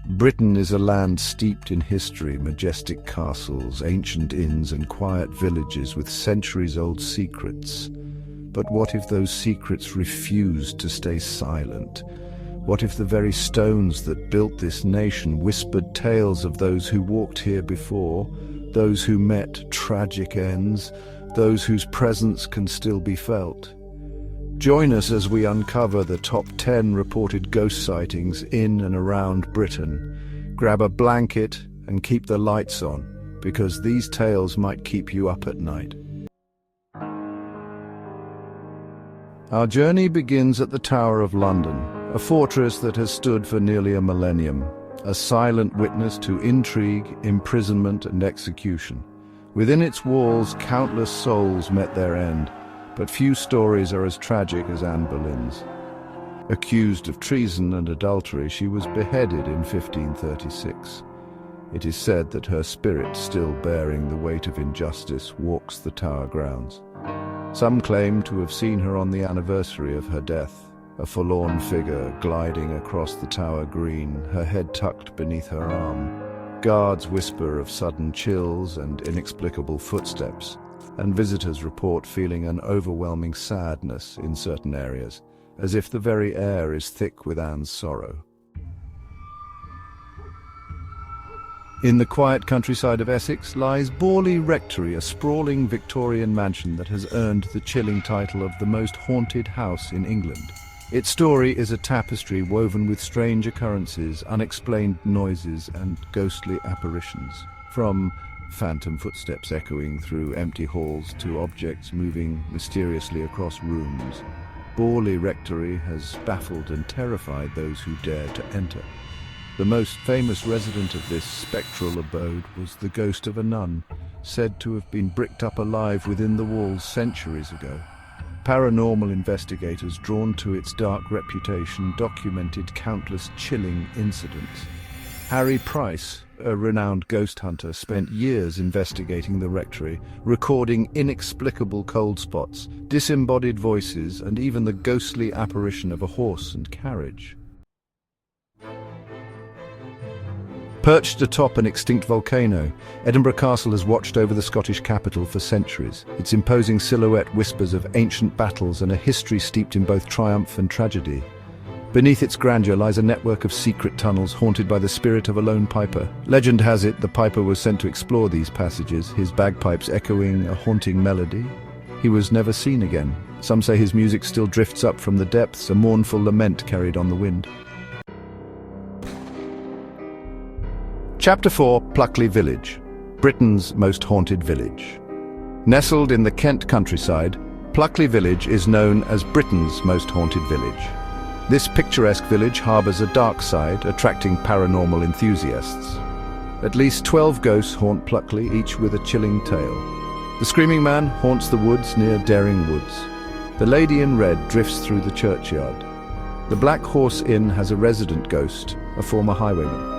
Britain is a land steeped in history, majestic castles, ancient inns and quiet villages with centuries-old secrets. But what if those secrets refused to stay silent? What if the very stones that built this nation whispered tales of those who walked here before, those who met tragic ends, those whose presence can still be felt? Join us as we uncover the top 10 reported ghost sightings in and around Britain. Grab a blanket and keep the lights on, because these tales might keep you up at night. Our journey begins at the Tower of London, a fortress that has stood for nearly a millennium, a silent witness to intrigue, imprisonment and execution. Within its walls, countless souls met their end, but few stories are as tragic as Anne Boleyn's. Accused of treason and adultery, she was beheaded in 1536. It is said that her spirit, still bearing the weight of injustice, walks the Tower grounds. Some claim to have seen her on the anniversary of her death, a forlorn figure gliding across the Tower Green, her head tucked beneath her arm. Guards whisper of sudden chills and inexplicable footsteps, and visitors report feeling an overwhelming sadness in certain areas, as if the very air is thick with Anne's sorrow. In the quiet countryside of Essex lies Borley Rectory, a sprawling Victorian mansion that has earned the chilling title of the most haunted house in England. Its story is a tapestry woven with strange occurrences, unexplained noises and ghostly apparitions. From phantom footsteps echoing through empty halls to objects moving mysteriously across rooms, Borley Rectory has baffled and terrified those who dare to enter. The most famous resident of this spectral abode was the ghost of a nun, said to have been bricked up alive within the walls centuries ago. Paranormal investigators, drawn to its dark reputation, documented countless chilling incidents. Harry Price, a renowned ghost hunter, spent years investigating the rectory, recording inexplicable cold spots, disembodied voices, and even the ghostly apparition of a horse and carriage. Perched atop an extinct volcano, Edinburgh Castle has watched over the Scottish capital for centuries. Its imposing silhouette whispers of ancient battles and a history steeped in both triumph and tragedy. Beneath its grandeur lies a network of secret tunnels haunted by the spirit of a lone piper. Legend has it the piper was sent to explore these passages, his bagpipes echoing a haunting melody. He was never seen again. Some say his music still drifts up from the depths, a mournful lament carried on the wind. Chapter 4: Pluckley Village, Britain's most haunted village. Nestled in the Kent countryside, Pluckley Village is known as Britain's most haunted village. This picturesque village harbours a dark side, attracting paranormal enthusiasts. At least 12 ghosts haunt Pluckley, each with a chilling tale. The Screaming Man haunts the woods near Daring Woods. The Lady in Red drifts through the churchyard. The Black Horse Inn has a resident ghost, a former highwayman.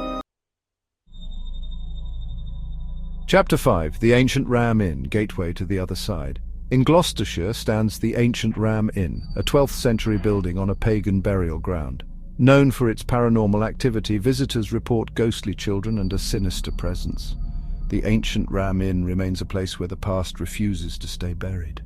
Chapter 5: The Ancient Ram Inn, Gateway to the Other Side. In Gloucestershire stands the Ancient Ram Inn, a 12th century building on a pagan burial ground. Known for its paranormal activity, visitors report ghostly children and a sinister presence. The Ancient Ram Inn remains a place where the past refuses to stay buried.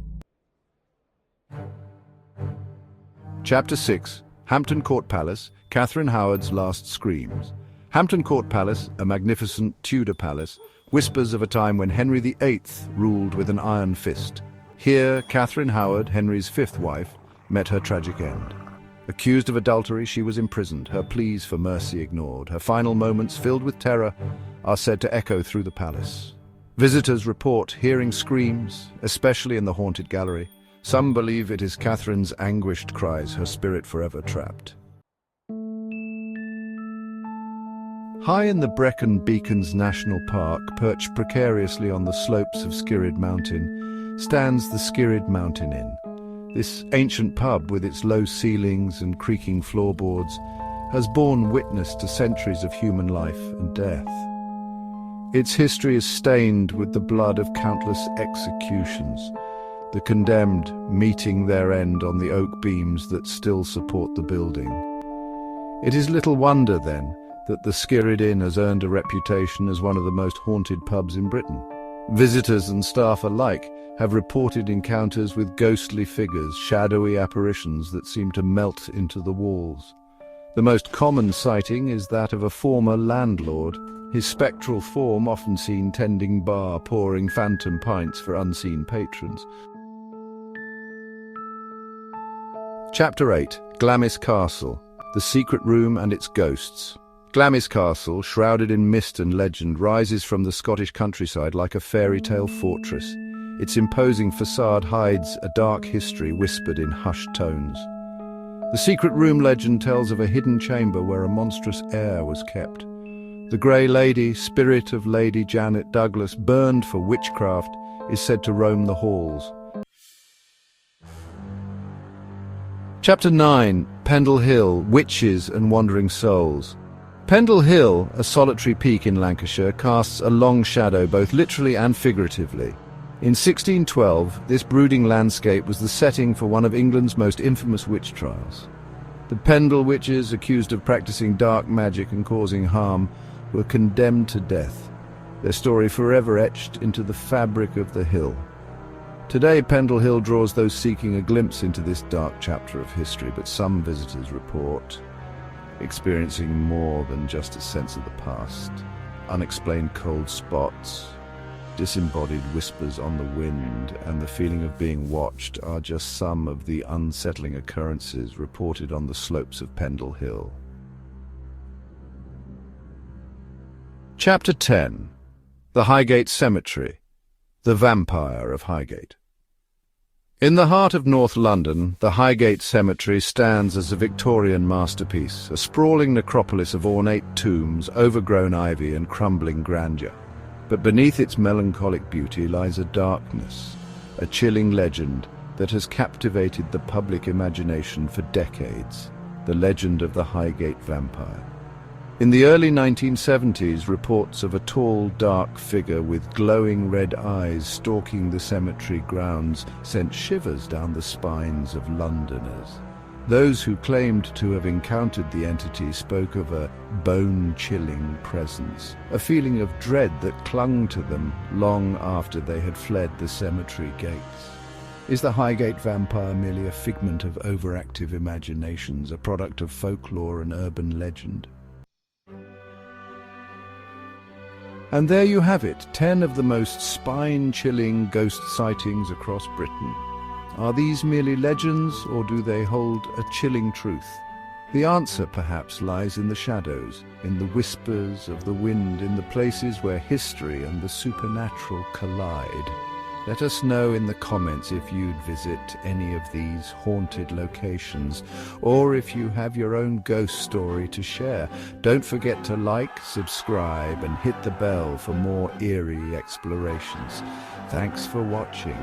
Chapter 6: Hampton Court Palace, Catherine Howard's Last Screams. Hampton Court Palace, a magnificent Tudor palace, whispers of a time when Henry VIII ruled with an iron fist. Here, Catherine Howard, Henry's fifth wife, met her tragic end. Accused of adultery, she was imprisoned, her pleas for mercy ignored. Her final moments, filled with terror, are said to echo through the palace. Visitors report hearing screams, especially in the haunted gallery. Some believe it is Catherine's anguished cries, her spirit forever trapped. High in the Brecon Beacons National Park, perched precariously on the slopes of Skirrid Mountain, stands the Skirrid Mountain Inn. This ancient pub, with its low ceilings and creaking floorboards, has borne witness to centuries of human life and death. Its history is stained with the blood of countless executions, the condemned meeting their end on the oak beams that still support the building. It is little wonder, then, that the Skirrid Inn has earned a reputation as one of the most haunted pubs in Britain. Visitors and staff alike have reported encounters with ghostly figures, shadowy apparitions that seem to melt into the walls. The most common sighting is that of a former landlord, his spectral form often seen tending bar, pouring phantom pints for unseen patrons. Chapter 8. Glamis Castle, the secret room and its ghosts. Glamis Castle, shrouded in mist and legend, rises from the Scottish countryside like a fairy tale fortress. Its imposing facade hides a dark history whispered in hushed tones. The secret room legend tells of a hidden chamber where a monstrous heir was kept. The Grey Lady, spirit of Lady Janet Douglas, burned for witchcraft, is said to roam the halls. Chapter 9. Pendle Hill, Witches and Wandering Souls. Pendle Hill, a solitary peak in Lancashire, casts a long shadow both literally and figuratively. In 1612, this brooding landscape was the setting for one of England's most infamous witch trials. The Pendle witches, accused of practicing dark magic and causing harm, were condemned to death, their story forever etched into the fabric of the hill. Today, Pendle Hill draws those seeking a glimpse into this dark chapter of history, but some visitors report experiencing more than just a sense of the past. Unexplained cold spots, disembodied whispers on the wind, and the feeling of being watched are just some of the unsettling occurrences reported on the slopes of Pendle Hill. Chapter 10. The Highgate Cemetery, the Vampire of Highgate. In the heart of North London, the Highgate Cemetery stands as a Victorian masterpiece, a sprawling necropolis of ornate tombs, overgrown ivy and crumbling grandeur. But beneath its melancholic beauty lies a darkness, a chilling legend that has captivated the public imagination for decades, the legend of the Highgate Vampire. In the early 1970s, reports of a tall, dark figure with glowing red eyes stalking the cemetery grounds sent shivers down the spines of Londoners. Those who claimed to have encountered the entity spoke of a bone-chilling presence, a feeling of dread that clung to them long after they had fled the cemetery gates. Is the Highgate Vampire merely a figment of overactive imaginations, a product of folklore and urban legend? And there you have it, 10 of the most spine-chilling ghost sightings across Britain. Are these merely legends, or do they hold a chilling truth? The answer, perhaps, lies in the shadows, in the whispers of the wind, in the places where history and the supernatural collide. Let us know in the comments if you'd visit any of these haunted locations, or if you have your own ghost story to share. Don't forget to like, subscribe, and hit the bell for more eerie explorations. Thanks for watching.